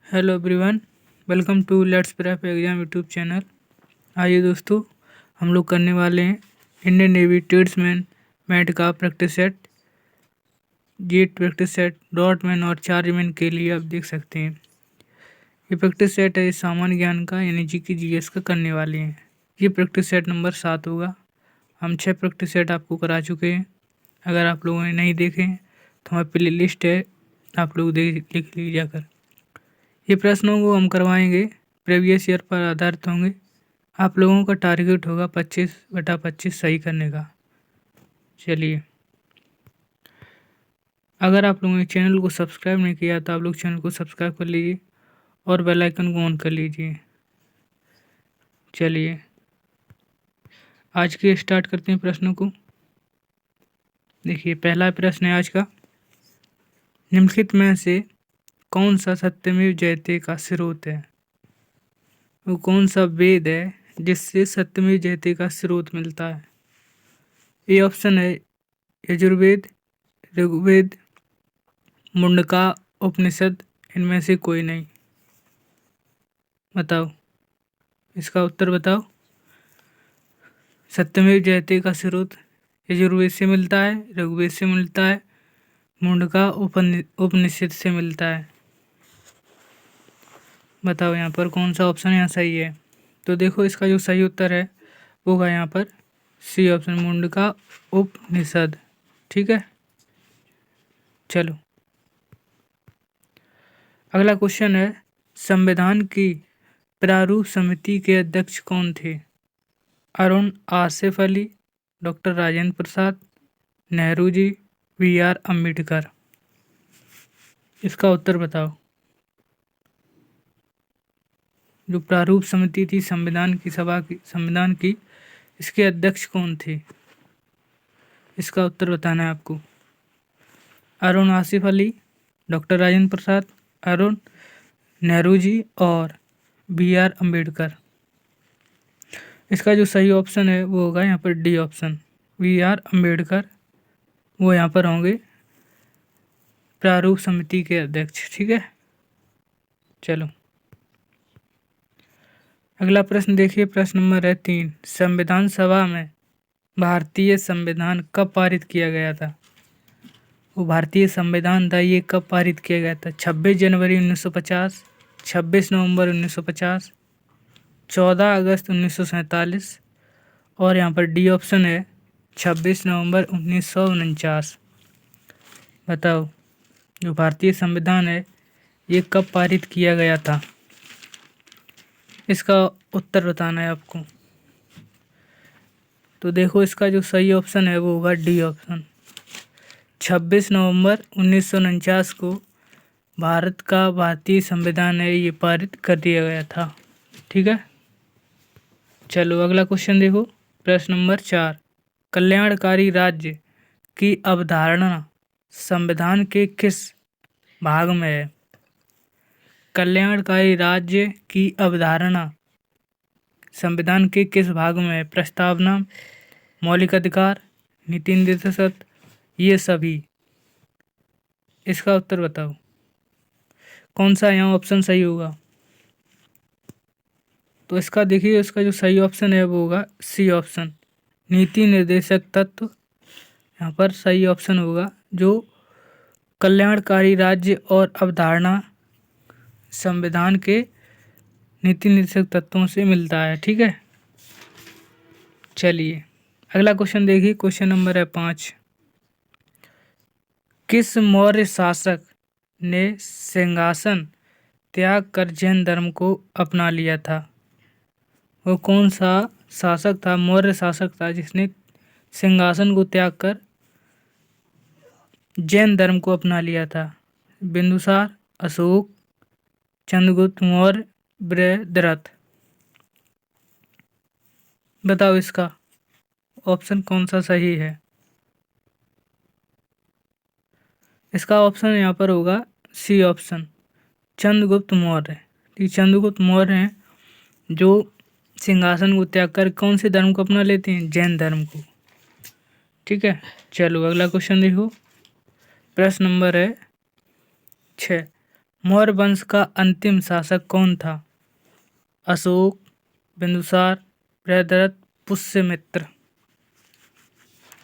Hello everyone, welcome to let's prep exam YouTube channel. आइए दोस्तों, हम लोग करने वाले हैं इंडियन नेवी ट्रेड्समैन मैट का प्रैक्टिस सेट। ये प्रैक्टिस सेट डॉटमैन और चार्जमैन के लिए आप देख सकते हैं। ये प्रैक्टिस सेट है सामान्य ज्ञान का यानी जीके जीएस का करने वाले हैं। ये प्रैक्टिस सेट नंबर 7 होगा। हम 6 प्रैक्टिस सेट आपको करा चुके हैं। अगर आप लोगों ने नहीं देखे हैं तो हमारी प्ले लिस्ट है, आप लोग लिख लीजिए जाकर। ये प्रश्नों को हम करवाएंगे, प्रीवियस ईयर पर आधारित होंगे। आप लोगों का टारगेट होगा 25/25 सही करने का। चलिए, अगर आप लोगों ने चैनल को सब्सक्राइब नहीं किया तो आप लोग चैनल को सब्सक्राइब कर लीजिए और बेल आइकन को ऑन कर लीजिए। चलिए, आज के स्टार्ट करते हैं प्रश्नों को। देखिए, पहला प्रश्न है आज का, निम्नलिखित में से कौन सा सत्यमेव जयते का स्रोत है? वो कौन सा वेद है जिससे सत्यमेव जयते का स्रोत मिलता है? ए ऑप्शन है यजुर्वेद, ऋग्वेद, मुंडका उपनिषद, इनमें से कोई नहीं। बताओ, इसका उत्तर बताओ। सत्यमेव जयते का स्रोत यजुर्वेद से मिलता है, ऋग्वेद से मिलता है, मुंडका उपनिषद से मिलता है। बताओ यहाँ पर कौन सा ऑप्शन यहाँ सही है? तो देखो, इसका जो सही उत्तर है वो होगा यहाँ पर सी ऑप्शन, मुंडका उपनिषद। ठीक है, चलो अगला क्वेश्चन है, संविधान की प्रारूप समिति के अध्यक्ष कौन थे? Arun Asif Ali, doctor Rajendra Prasad, Nehru ji, BR Ambedkar. इसका उत्तर बताओ। जो प्रारूप समिति थी संविधान की, इसके अध्यक्ष कौन थे? इसका उत्तर बताना है आपको। अरुण आसिफ अली, डॉक्टर राजेंद्र प्रसाद, अरुण, नेहरू जी और BR अम्बेडकर। इसका जो सही ऑप्शन है वो होगा यहाँ पर डी ऑप्शन, BR अम्बेडकर। वो यहाँ पर होंगे प्रारूप समिति के अध्यक्ष। ठीक है, चलो अगला प्रश्न देखिए, प्रश्न नंबर है 3, संविधान सभा में भारतीय संविधान कब पारित किया गया था? वो भारतीय संविधान था, ये कब पारित किया गया था? 26 जनवरी 1950, 26 नवंबर 1950, 14 अगस्त 1947 और यहाँ पर डी ऑप्शन है 26 नवंबर 1949। बताओ, जो भारतीय संविधान है ये कब पारित किया गया था? इसका उत्तर बताना है आपको। तो देखो, इसका जो सही ऑप्शन है वो होगा डी ऑप्शन, 26 नवंबर 1949 को भारत का भारतीय संविधान है ये पारित कर दिया गया था। ठीक है, चलो अगला क्वेश्चन देखो, प्रश्न नंबर 4, कल्याणकारी राज्य की अवधारणा संविधान के किस भाग में है? कल्याणकारी राज्य की अवधारणा संविधान के किस भाग में है? प्रस्तावना, मौलिक अधिकार, नीति निर्देशक, ये सभी। इसका उत्तर बताओ, कौन सा यहाँ ऑप्शन सही होगा? तो इसका देखिए, इसका जो सही ऑप्शन है वो होगा सी ऑप्शन, नीति निर्देशक तत्व। यहाँ पर सही ऑप्शन होगा, जो कल्याणकारी राज्य और अवधारणा संविधान के नीति निर्देशक तत्वों से मिलता है। ठीक है, चलिए अगला क्वेश्चन देखिए, क्वेश्चन नंबर है 5, किस मौर्य शासक ने सिंहासन त्याग कर जैन धर्म को अपना लिया था? वो कौन सा शासक था, मौर्य शासक था, जिसने सिंहासन को त्याग कर जैन धर्म को अपना लिया था? बिंदुसार, अशोक, चंद्रगुप्त मौर्य, बृहद्रथ। बताओ, इसका ऑप्शन कौन सा सही है? इसका ऑप्शन यहाँ पर होगा सी ऑप्शन, चंद्रगुप्त मौर्य। चंद्रगुप्त मौर्य हैं जो सिंहासन को त्याग कर कौन से धर्म को अपना लेते हैं? जैन धर्म को। ठीक है, चलो अगला क्वेश्चन देखो, प्रश्न नंबर है 6, मौर्य वंश का अंतिम शासक कौन था? अशोक, बिंदुसार, बृहद्रथ, पुष्यमित्र।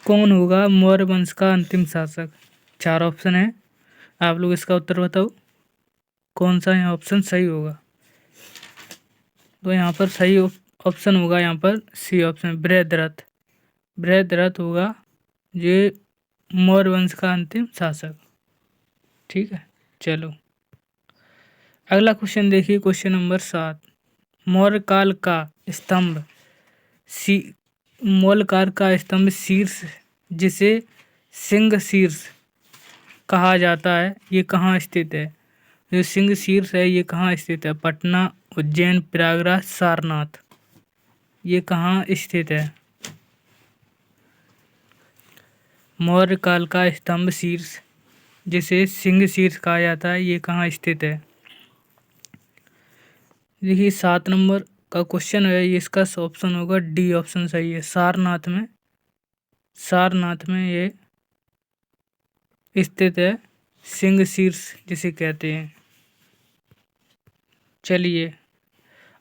कौन होगा मौर्य वंश का अंतिम शासक? 4 ऑप्शन है, आप लोग इसका उत्तर बताओ कौन सा यहाँ ऑप्शन सही होगा। तो यहाँ पर सही ऑप्शन होगा यहाँ पर सी ऑप्शन, बृहद्रथ। बृहद्रथ होगा ये मौर्य वंश का अंतिम शासक। ठीक है, चलो अगला क्वेश्चन देखिए, क्वेश्चन नंबर 7। मौर्य काल का स्तंभ मौर्य काल का स्तंभ शीर्ष, जिसे सिंह शीर्ष कहा जाता है, ये कहाँ स्थित है? जो सिंह शीर्ष है ये कहाँ स्थित है? पटना, उज्जैन, प्रयागराज, सारनाथ। ये कहाँ स्थित है? मौर्य काल का स्तंभ शीर्ष, जिसे सिंह शीर्ष कहा जाता है, ये कहाँ स्थित है? देखिए 7 नंबर का क्वेश्चन है, ये इसका ऑप्शन होगा डी ऑप्शन सही है, सारनाथ में। सारनाथ में ये स्थित है, सिंह शीर्ष जिसे कहते हैं। चलिए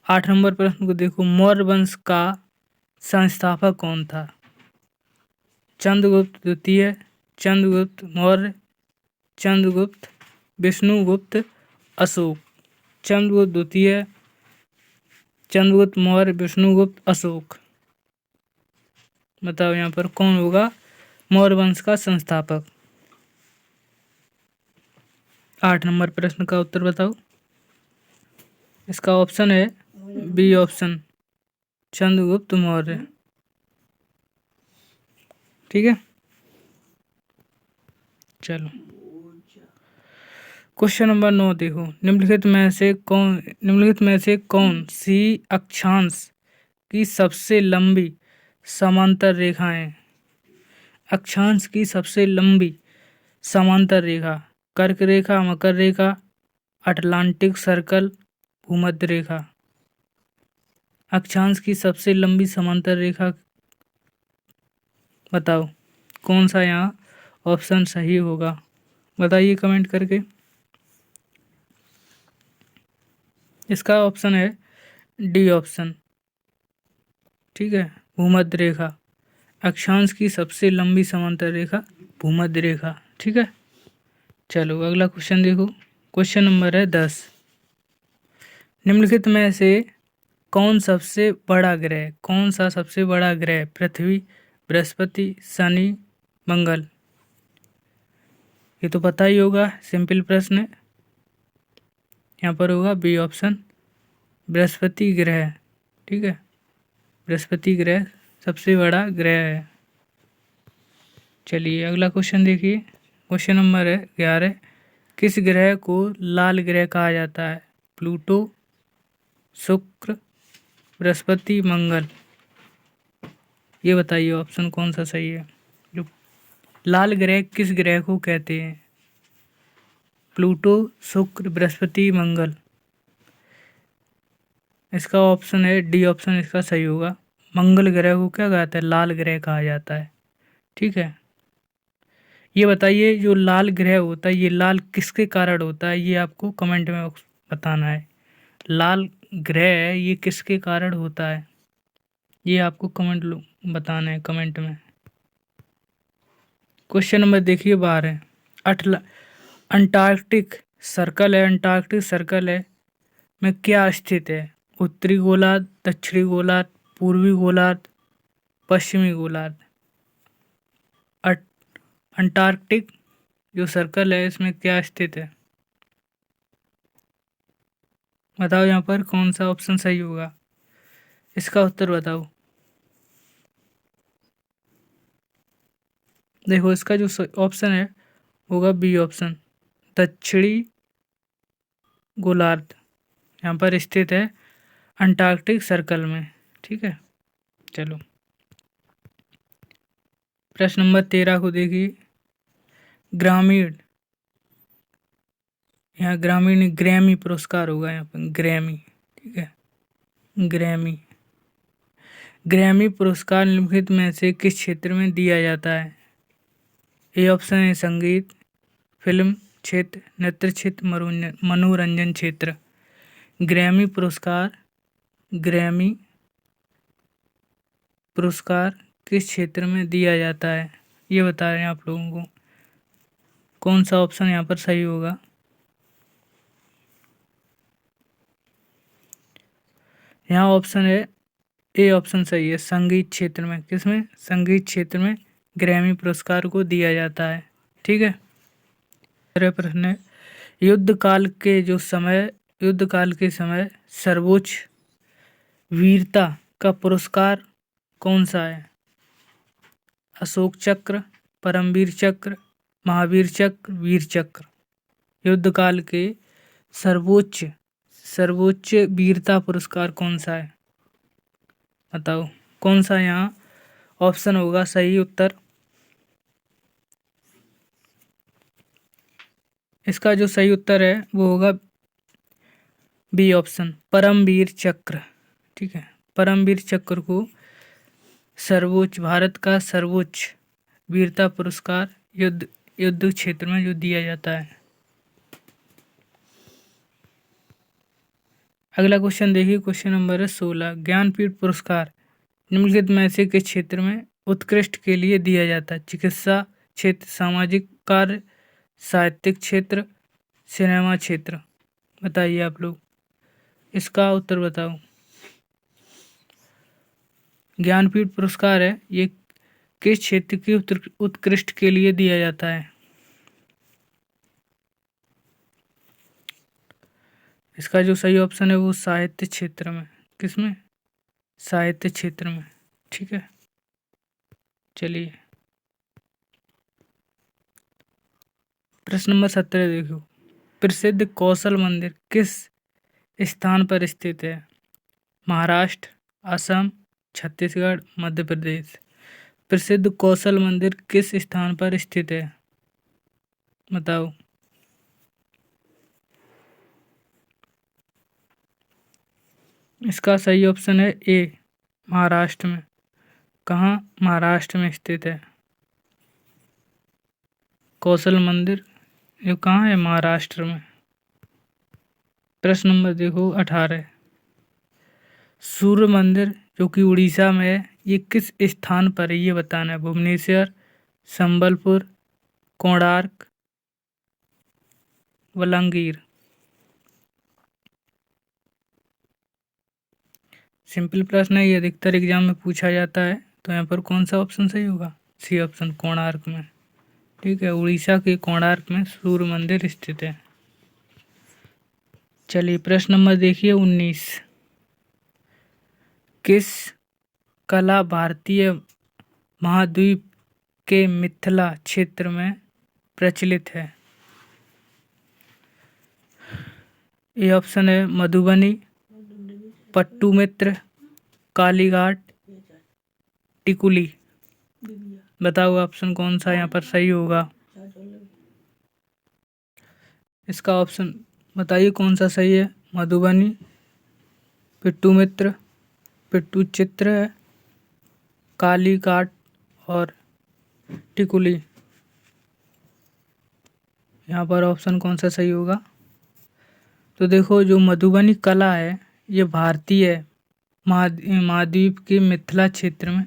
8 नंबर प्रश्न को देखो, मौर्य वंश का संस्थापक कौन था? चंद्रगुप्त द्वितीय, चंद्रगुप्त मौर्य, चंद्रगुप्त, विष्णुगुप्त, अशोक। चंद्रगुप्त द्वितीय, चंद्रगुप्त मौर्य, विष्णुगुप्त, अशोक। बताओ यहाँ पर कौन होगा मौर्य वंश का संस्थापक? 8 नंबर प्रश्न का उत्तर बताओ। इसका ऑप्शन है बी ऑप्शन, चंद्रगुप्त मौर्य। ठीक है, चलो क्वेश्चन नंबर 9 देखो, निम्नलिखित में से कौन सी अक्षांश की सबसे लंबी समांतर रेखा है? अक्षांश की सबसे लंबी समांतर रेखा, कर्क रेखा, मकर रेखा, अटलांटिक सर्कल, भूमध्य रेखा। अक्षांश की सबसे लंबी समांतर रेखा बताओ कौन सा यहाँ ऑप्शन सही होगा, बताइए कमेंट करके। इसका ऑप्शन है डी ऑप्शन। ठीक है, भूमध्य रेखा। अक्षांश की सबसे लंबी समांतर रेखा भूमध्य रेखा। ठीक है, चलो अगला क्वेश्चन देखो, क्वेश्चन नंबर है 10। निम्नलिखित में से कौन सबसे बड़ा ग्रह, कौन सा सबसे बड़ा ग्रह पृथ्वी, बृहस्पति, शनि, मंगल? ये तो पता ही होगा, सिंपल प्रश्न है। यहाँ पर होगा बी ऑप्शन, बृहस्पति ग्रह। ठीक है, बृहस्पति ग्रह सबसे बड़ा ग्रह है। चलिए अगला क्वेश्चन देखिए, क्वेश्चन नंबर है 11। किस ग्रह को लाल ग्रह कहा जाता है? प्लूटो, शुक्र, बृहस्पति, मंगल। ये बताइए ऑप्शन कौन सा सही है? जो लाल ग्रह किस ग्रह को कहते हैं? प्लूटो, शुक्र, बृहस्पति, मंगल। इसका ऑप्शन है डी ऑप्शन, इसका सही होगा। मंगल ग्रह को क्या कहता है? लाल ग्रह कहा जाता है। ठीक है, ये बताइए जो लाल ग्रह होता है ये लाल किसके कारण होता है, ये आपको कमेंट में बताना है। लाल ग्रह ये किसके कारण होता है, ये आपको बताना है कमेंट में। क्वेश्चन नंबर देखिए 12। अंटार्कटिक सर्कल है, अंटार्कटिक सर्कल है में क्या स्थित है? उत्तरी गोलार्ध, दक्षिणी गोलार्ध, पूर्वी गोलार्ध, पश्चिमी गोलार्ध। अंटार्कटिक जो सर्कल है इसमें क्या स्थित है? बताओ यहाँ पर कौन सा ऑप्शन सही होगा, इसका उत्तर बताओ। देखो इसका जो ऑप्शन है होगा बी ऑप्शन, दक्षिणी गोलार्ध यहाँ पर स्थित है अंटार्कटिक सर्कल में। ठीक है, चलो प्रश्न नंबर 13 को देखिए, ग्रामीण, यहाँ ग्रामीण ग्रैमी पुरस्कार होगा यहाँ पर, ग्रैमी। ठीक है, ग्रैमी। ग्रैमी पुरस्कार निम्नलिखित में से किस क्षेत्र में दिया जाता है? ए ऑप्शन है संगीत, फिल्म, क्षेत्र, नृत्य क्षेत्र, मनोरंजन क्षेत्र। ग्रैमी पुरस्कार किस क्षेत्र में दिया जाता है, ये बता रहे हैं आप लोगों को। कौन सा ऑप्शन यहाँ पर सही होगा? यहाँ ऑप्शन है ए ऑप्शन सही है, संगीत क्षेत्र में। किसमें? संगीत क्षेत्र में ग्रैमी पुरस्कार को दिया जाता है। ठीक है। तरह प्रश्न है, युद्ध काल के समय सर्वोच्च वीरता का पुरस्कार कौन सा है? अशोक चक्र, परमवीर चक्र, महावीर चक्र, वीर चक्र। युद्ध काल के सर्वोच्च वीरता पुरस्कार कौन सा है? बताओ कौन सा यहाँ ऑप्शन होगा सही उत्तर? इसका जो सही उत्तर है वो होगा बी ऑप्शन, परमवीर चक्र। ठीक है। परमवीर चक्र को भारत का सर्वोच्च वीरता पुरस्कार युद्ध क्षेत्र में जो दिया जाता है। अगला क्वेश्चन देखिए, क्वेश्चन नंबर 16। ज्ञानपीठ पुरस्कार निम्नलिखित में से किस क्षेत्र में उत्कृष्ट के लिए दिया जाता है? चिकित्सा क्षेत्र, सामाजिक कार्य, साहित्यिक क्षेत्र, सिनेमा क्षेत्र। बताइए आप लोग, इसका उत्तर बताओ। ज्ञानपीठ पुरस्कार है ये किस क्षेत्र की उत्कृष्ट के लिए दिया जाता है? इसका जो सही ऑप्शन है वो साहित्य क्षेत्र में। किसमें? साहित्य क्षेत्र में। ठीक है। चलिए प्रश्न नंबर 17 देखो, प्रसिद्ध कौशल मंदिर किस स्थान पर स्थित है? महाराष्ट्र, असम, छत्तीसगढ़, मध्य प्रदेश। प्रसिद्ध कौशल मंदिर किस स्थान पर स्थित है? बताओ। इसका सही ऑप्शन है ए, महाराष्ट्र में। कहाँ? महाराष्ट्र में स्थित है कौशल मंदिर, ये कहाँ है? महाराष्ट्र में। प्रश्न नंबर देखो 18, सूर्य मंदिर जो कि उड़ीसा में है, ये किस स्थान पर है ये बताना है। भुवनेश्वर, संबलपुर, कोणार्क, बलांगीर। सिंपल प्रश्न है, ये अधिकतर एग्जाम में पूछा जाता है। तो यहाँ पर कौन सा ऑप्शन सही होगा? सी ऑप्शन, कोणार्क में। ठीक है, उड़ीसा के कोणार्क में सूर्य मंदिर स्थित है। चलिए प्रश्न नंबर देखिए 19, किस कला भारतीय महाद्वीप के मिथिला क्षेत्र में प्रचलित है? ये ऑप्शन है मधुबनी, पट्टुमित्र, कालीघाट, टिकुली। बताओ ऑप्शन कौन सा यहाँ पर सही होगा? इसका ऑप्शन बताइए कौन सा सही है। मधुबनी, पिट्टूचित्र है, कालीघाट और टिकुली। यहाँ पर ऑप्शन कौन सा सही होगा? तो देखो, जो मधुबनी कला है ये भारतीय महाद्वीप के मिथिला क्षेत्र में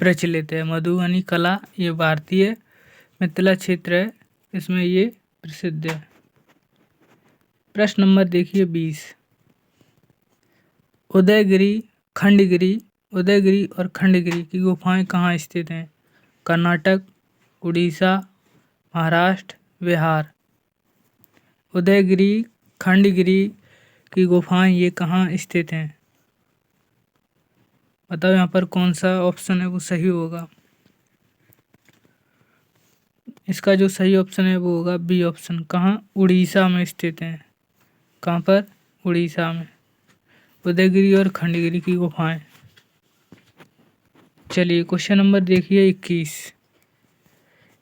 प्रचलित है। मधुबनी कला ये भारतीय मिथिला क्षेत्र है, इसमें ये प्रसिद्ध है। प्रश्न नंबर देखिए 20, उदयगिरी और खंडगिरी की गुफाएं कहाँ स्थित हैं? कर्नाटक, उड़ीसा, महाराष्ट्र, बिहार। उदयगिरी, खंडगिरी की गुफाएं ये कहाँ स्थित हैं? बताओ यहाँ पर कौन सा ऑप्शन है वो सही होगा? इसका जो सही ऑप्शन है वो होगा बी ऑप्शन। कहाँ? उड़ीसा में स्थित हैं। कहाँ पर? उड़ीसा में उदयगिरी और खंडगिरी की गुफाएं। चलिए क्वेश्चन नंबर देखिए 21,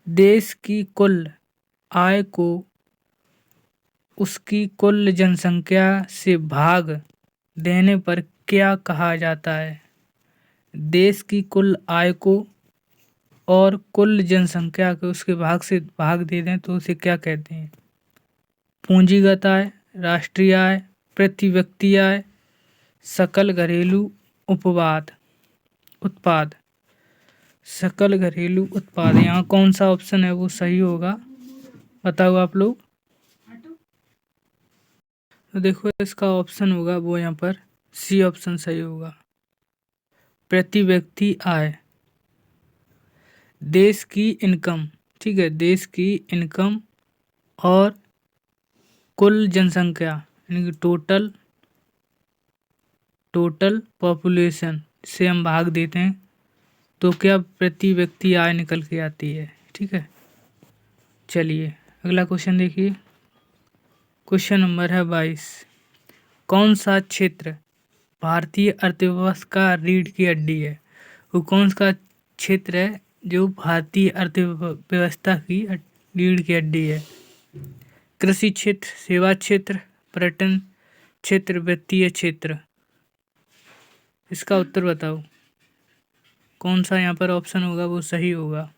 देश की कुल आय को उसकी कुल जनसंख्या से भाग देने पर क्या कहा जाता है? देश की कुल आय को और कुल जनसंख्या को उसके भाग से भाग दे दें तो उसे क्या कहते हैं? पूंजीगत आय, राष्ट्रीय आय, प्रति व्यक्ति आय, सकल घरेलू उत्पाद। सकल घरेलू उत्पाद, यहाँ कौन सा ऑप्शन है वो सही होगा, बताओ आप लोग। तो देखो इसका ऑप्शन होगा वो यहाँ पर सी ऑप्शन सही होगा, प्रति व्यक्ति आय। देश की इनकम, ठीक है, देश की इनकम और कुल जनसंख्या यानी कि टोटल पॉपुलेशन से हम भाग देते हैं तो क्या प्रति व्यक्ति आय निकल के आती है, ठीक है। चलिए अगला क्वेश्चन देखिए, क्वेश्चन नंबर है 22। कौन सा क्षेत्र भारतीय अर्थव्यवस्था का रीढ़ की हड्डी है? वो कौन सा क्षेत्र है जो भारतीय अर्थव्यवस्था की रीढ़ की हड्डी है? कृषि क्षेत्र, सेवा क्षेत्र, पर्यटन क्षेत्र, वित्तीय क्षेत्र। इसका उत्तर बताओ कौन सा यहाँ पर ऑप्शन होगा वो सही होगा।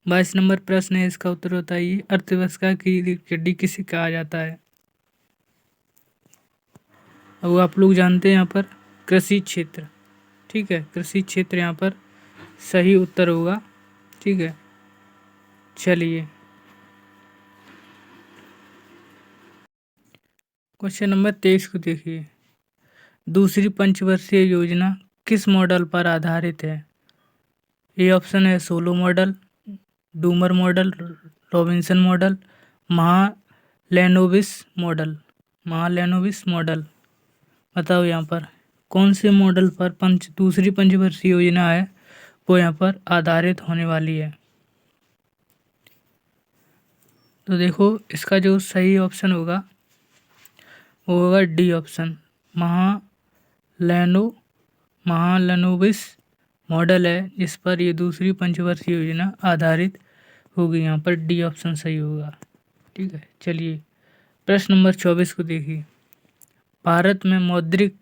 22 नंबर प्रश्न है, इसका उत्तर बताइए। अर्थव्यवस्था की रीढ़ की हड्डी किसे कहा जाता है? अब आप लोग जानते हैं यहाँ पर कृषि क्षेत्र, ठीक है, कृषि क्षेत्र यहाँ पर सही उत्तर होगा, ठीक है। चलिए क्वेश्चन नंबर 23 को देखिए। दूसरी पंचवर्षीय योजना किस मॉडल पर आधारित है? ए ऑप्शन है Solow model, Domar model, Robinson model, Mahalanobis model. बताओ यहाँ पर कौन से मॉडल पर दूसरी पंचवर्षीय योजना है वो यहाँ पर आधारित होने वाली है? तो देखो इसका जो सही ऑप्शन होगा वो होगा डी ऑप्शन, महालैनोबिस मॉडल है जिस पर ये दूसरी पंचवर्षीय योजना आधारित होगी। यहाँ पर डी ऑप्शन सही होगा, ठीक है। चलिए प्रश्न नंबर 24 को देखिए। भारत में मौद्रिक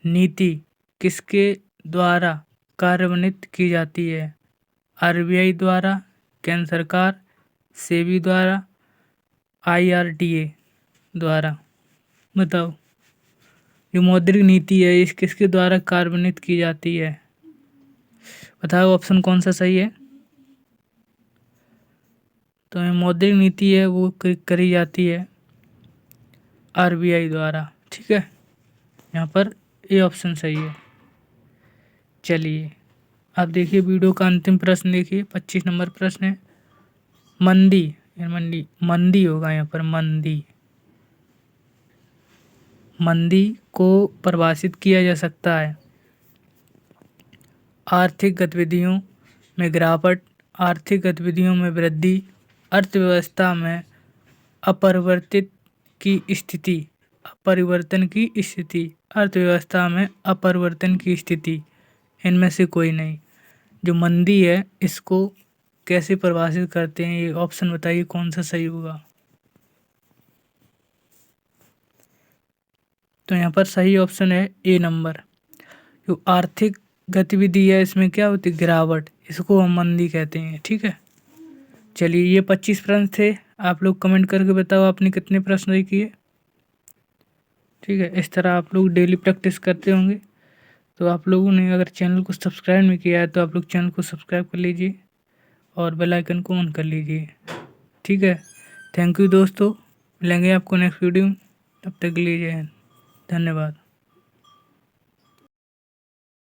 नीति किसके द्वारा कार्यान्वित की जाती है? आरबीआई द्वारा, केंद्र सरकार, सेबी द्वारा, आईआरडीए द्वारा। बताओ जो मौद्रिक नीति है इस किसके द्वारा कार्यान्वित की जाती है? बताओ ऑप्शन कौन सा सही है। तो मौद्रिक नीति है वो करी जाती है आरबीआई द्वारा, ठीक है। यहाँ पर ए ऑप्शन सही है। चलिए आप देखिए वीडियो का अंतिम प्रश्न देखिए, 25 नंबर प्रश्न है। मंदी होगा यहाँ पर, मंदी को परिभाषित किया जा सकता है आर्थिक गतिविधियों में गिरावट, आर्थिक गतिविधियों में वृद्धि, अर्थव्यवस्था में अपरिवर्तन की स्थिति, अर्थव्यवस्था में अपरिवर्तन की स्थिति, इनमें से कोई नहीं। जो मंदी है इसको कैसे परिभाषित करते हैं ये ऑप्शन बताइए कौन सा सही होगा। तो यहाँ पर सही ऑप्शन है ए नंबर। जो आर्थिक गतिविधि है इसमें क्या होती है? गिरावट, इसको हम मंदी कहते हैं, ठीक है। चलिए ये 25 प्रश्न थे, आप लोग कमेंट करके बताओ आपने कितने प्रश्न किए, ठीक है। इस तरह आप लोग डेली प्रैक्टिस करते होंगे। तो आप लोगों ने अगर चैनल को सब्सक्राइब नहीं किया है तो आप लोग चैनल को सब्सक्राइब कर लीजिए और बेल आइकन को ऑन कर लीजिए, ठीक है। थैंक यू दोस्तों, मिलेंगे आपको नेक्स्ट वीडियो में, तब तक के लिए जय हिंद, धन्यवाद।